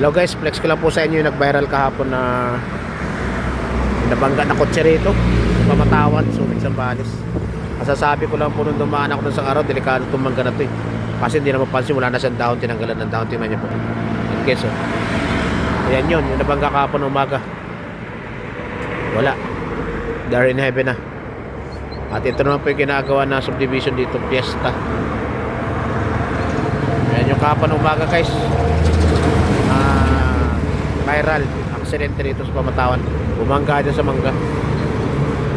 Hello guys, flex ko lang po sa inyo yung nag-viral kahapon na nabangga na kotse rito, Pamatawan, Subic, Zambales. Masasabi ko lang po nung dumaan ako sa araw, delikado itong mangga na to eh. Kasi hindi na mapansin, wala na siyang dahon, tinanggalan ng dahon. Tingnan niyo po in case ayan yun, yung nabangga kahapon ng umaga. Wala, they're in heaven na. At ito naman po yung ginagawa na subdivision dito, Fiesta. Ayan yung kahapon ng umaga guys, viral aksidente dito sa Pamatawan. Bumangga dyan sa mangga.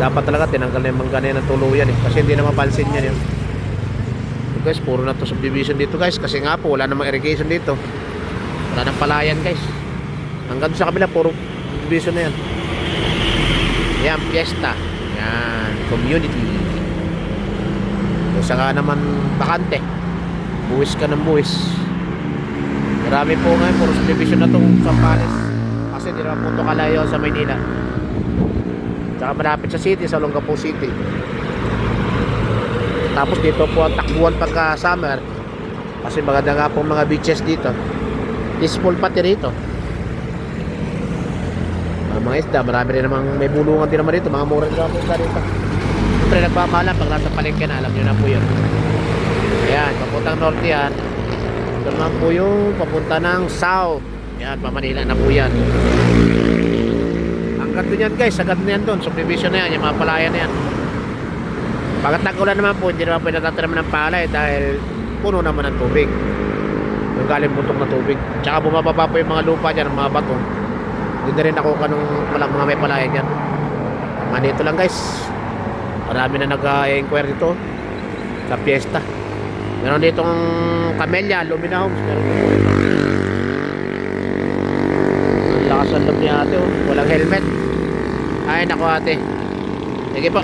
Dapat talaga tinanggal na yung mangga na yan ng tuluyan eh, kasi hindi na mapansin yan yun. So guys, puro na to subdivision dito guys, kasi nga po wala namang irrigation dito, wala nang palayan guys. Hanggang sa kabila puro subdivision na yan. Yan, Fiesta. Yan, community. Kung saka naman bakante, buwis ka ng buwis. Marami po ngayon, puro subdivision na itong Zambales. Kasi di naman po ito kalayo sa Maynila. Tsaka malapit sa city, sa Olongapo City. Tapos dito po ang takbuhan pagka summer. Kasi maganda nga po mga beaches dito. Peaceful pati rito. Mga isda, marami rin namang may bulungan din naman dito. Mga mura rin naman po dito. Siyempre nagpamahalan pag nasa palengke na, alam nyo na po yun. Ayan, papuntang norte yan. Ito naman po yung papunta ng south. Yan, Manila na po yan. Hanggang doon yan guys, agad na yan doon. Subdivision na yan, yung mga palaya na yan. Pagkat nag-ulan naman po, hindi naman po natatiraman ng palay dahil puno naman ng tubig. Yung galing butok na tubig. Tsaka bumababa po yung mga lupa dyan, mga bato. Hindi na rin ako kanong mga may palaya dyan. Manito lang guys. Marami na nag-inquire dito sa Fiesta. Meron ditong Camellia, Lumina Homes. Meron dito. Ang lakas ang loob ni ate oh. Walang helmet. Ay nako ate. Sige po.